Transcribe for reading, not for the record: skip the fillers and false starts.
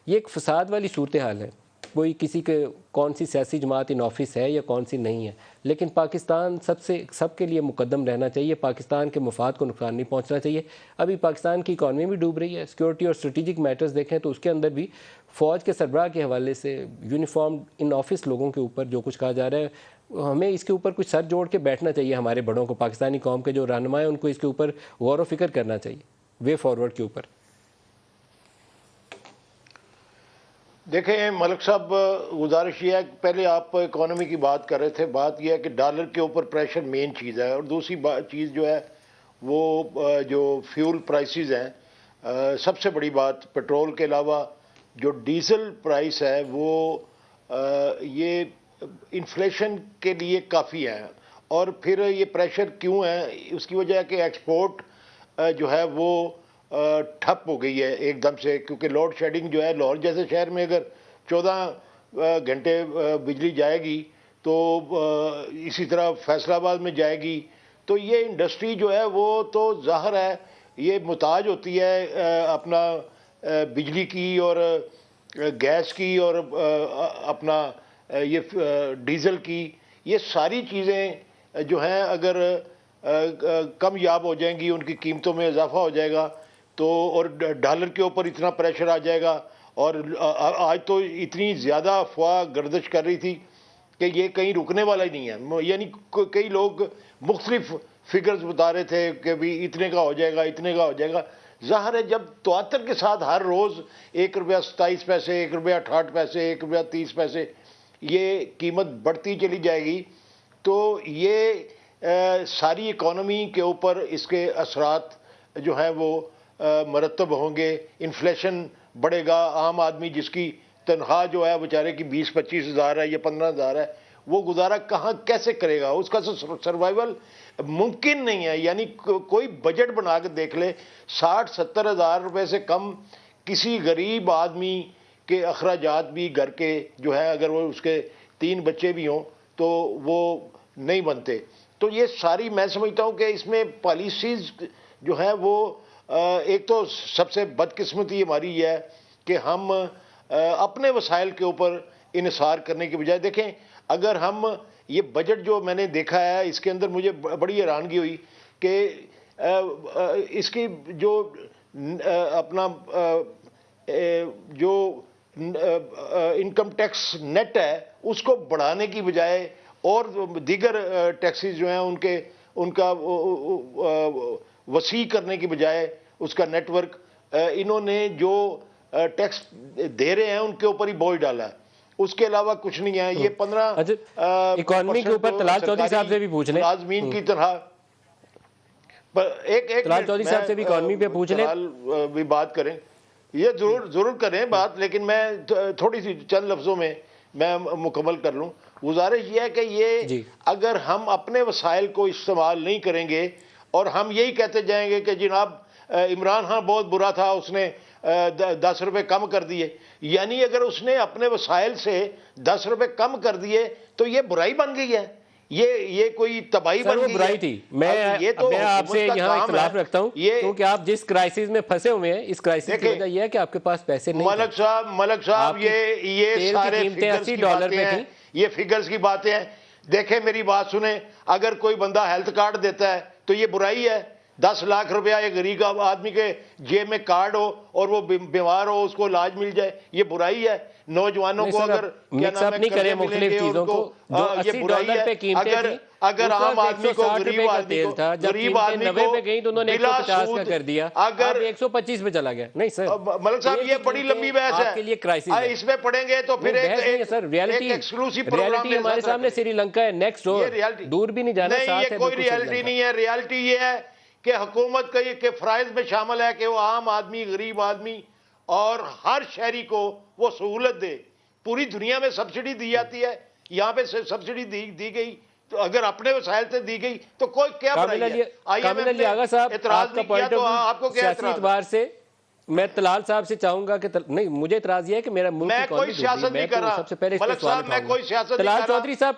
یہ ایک فساد والی صورتحال ہے. کوئی کسی کے کون سی سیاسی جماعت ان آفس ہے یا کون سی نہیں ہے، لیکن پاکستان سب کے لیے مقدم رہنا چاہیے. پاکستان کے مفاد کو نقصان نہیں پہنچنا چاہیے. ابھی پاکستان کی اکانومی بھی ڈوب رہی ہے. سیکورٹی اور اسٹریٹجک میٹرز دیکھیں تو اس کے اندر بھی فوج کے سربراہ کے حوالے سے یونیفارم ان آفس لوگوں کے اوپر جو کچھ کہا جا رہا ہے، ہمیں اس کے اوپر کچھ سر جوڑ کے بیٹھنا چاہیے. ہمارے بڑوں کو، پاکستانی قوم کے جو رہنما ہیں، ان کو اس کے اوپر غور و فکر کرنا چاہیے وے فارورڈ کے اوپر. دیکھیں ملک صاحب، گزارش یہ ہے کہ پہلے آپ اکانومی کی بات کر رہے تھے. بات یہ ہے کہ ڈالر کے اوپر پریشر مین چیز ہے، اور دوسری چیز جو ہے وہ جو فیول پرائسز ہیں، سب سے بڑی بات پیٹرول کے علاوہ جو ڈیزل پرائس ہے وہ یہ انفلیشن کے لیے کافی ہے. اور پھر یہ پریشر کیوں ہے؟ اس کی وجہ ہے کہ ایکسپورٹ جو ہے وہ ٹھپ ہو گئی ہے ایک دم سے، کیونکہ لوڈ شیڈنگ جو ہے، لاہور جیسے شہر میں اگر 14 گھنٹے بجلی جائے گی تو اسی طرح فیصل آباد میں جائے گی، تو یہ انڈسٹری جو ہے وہ تو ظاہر ہے یہ محتاج ہوتی ہے اپنا بجلی کی اور گیس کی اور اپنا یہ ڈیزل کی. یہ ساری چیزیں جو ہیں اگر کم یاب ہو جائیں گی، ان کی قیمتوں میں اضافہ ہو جائے گا تو، اور ڈالر کے اوپر اتنا پریشر آ جائے گا. اور آج تو اتنی زیادہ افواہ گردش کر رہی تھی کہ یہ کہیں رکنے والا ہی نہیں ہے. یعنی کئی لوگ مختلف فگرز بتا رہے تھے کہ بھی اتنے کا ہو جائے گا، اتنے کا ہو جائے گا. ظاہر ہے جب تواتر کے ساتھ ہر روز 1 روپیہ 27 پیسے، 1 روپیہ 68 پیسے، 1 روپیہ 30 پیسے یہ قیمت بڑھتی چلی جائے گی تو یہ ساری اکانومی کے اوپر اس کے اثرات جو ہیں وہ مرتب ہوں گے. انفلیشن بڑھے گا. عام آدمی جس کی تنخواہ جو ہے بیچارے کی 20-25 ہزار ہے یا 15 ہزار ہے، وہ گزارا کہاں کیسے کرے گا؟ اس کا سروائیول ممکن نہیں ہے. یعنی کوئی بجٹ بنا کے دیکھ لے، 60-70 ہزار روپے سے کم کسی غریب آدمی کے اخراجات بھی گھر کے جو ہے، اگر وہ اس کے 3 بچے بھی ہوں تو وہ نہیں بنتے. تو یہ ساری میں سمجھتا ہوں کہ اس میں پالیسیز جو ہیں وہ ایک تو سب سے بدقسمتی ہماری یہ ہے کہ ہم اپنے وسائل کے اوپر انحصار کرنے کے بجائے، دیکھیں اگر ہم یہ بجٹ جو میں نے دیکھا ہے اس کے اندر مجھے بڑی حیرانگی ہوئی کہ اس کی جو اپنا جو انکم ٹیکس نیٹ ہے اس کو بڑھانے کی بجائے اور دیگر ٹیکسز جو ہیں ان کا وسیع کرنے کی بجائے اس کا نیٹ ورک انہوں نے جو ٹیکس دے رہے ہیں ان کے اوپر ہی بوجھ ڈالا ہے. اس کے علاوہ کچھ نہیں ہے. یہ 15 اکانومی کے اوپر طلال چودھری صاحب سے بھی پوچھ لیں، ملازمین کی طرح ایک طلال چودھری صاحب سے بھی اکانومی پہ پوچھ لیں، بھی بات کریں. یہ ضرور کریں بات، لیکن میں تھوڑی سی چند لفظوں میں مکمل کر لوں. گزارش یہ ہے کہ یہ اگر ہم اپنے وسائل کو استعمال نہیں کریں گے اور ہم یہی کہتے جائیں گے کہ جناب عمران خان بہت برا تھا، اس نے 10 روپے کم کر دیے، یعنی اگر اس نے اپنے وسائل سے 10 روپے کم کر دیے تو یہ برائی بن گئی ہے، یہ کوئی تباہی بن گئی ہے. وہ برائی تھی. میں آپ سے یہاں اختلاف رکھتا ہوں کیونکہ آپ جس کرائسس میں پھنسے ہوئے ہیں، اس کرائسس کی وجہ یہ ہے کہ آپ کے پاس پیسے نہیں. ملک صاحب یہ سارے $50 ہیں، یہ فگرز کی باتیں ہیں. دیکھیں میری بات سنیں، اگر کوئی بندہ ہیلتھ کارڈ دیتا ہے تو یہ برائی ہے؟ 10 لاکھ روپیہ ایک غریب آدمی کے جیب میں کارڈ ہو اور وہ بیمار ہو، اس کو علاج مل جائے، یہ برائی ہے؟ نوجوانوں کو اگر مکس اپ نہیں کریں مختلف چیزوں کو، جو $80 پہ قیمتیں تھیں، اگر عام آدمی کو، غریب آدمی کو، غریب آدمی کو 90 پہ گئی تو انہوں نے 150 کا کر دیا، اب 125 پہ چلا گیا. نہیں سر ملک صاحب یہ بڑی لمبی بحث ہے، آپ کے لیے کرائسس ہے. اس میں پڑھیں گے تو پھر ایک ایکسکلوسیو پروگرام ہمارے سامنے سری لنکا ہے، نیکسٹ دور بھی نہیں جانا. نہیں، یہ کوئی ریالٹی نہیں ہے. ریالٹی یہ ہے کہ حکومت کے فرائض میں شامل ہے کہ وہ عام آدمی، غریب آدمی اور ہر شہری کو وہ سہولت دے. پوری دنیا میں سبسڈی دی جاتی ہے، یہاں پہ سبسڈی دی گئی تو اگر اپنے وسائل سے دی گئی تو کوئی کیا برائی ہے؟ کامل علی آغا صاحب، اعتراض نہیں کیا تو آپ کو کیا سیاسی اعتبار سے میں طلال صاحب سے چاہوں گا کہ نہیں، مجھے اعتراض یہ ہے کہ میرا ملک میں کوئی سیاست نہیں کر رہا. سب سے پہلے ملک صاحب میں کوئی سیاست نہیں کر رہا. طلال چودھری صاحب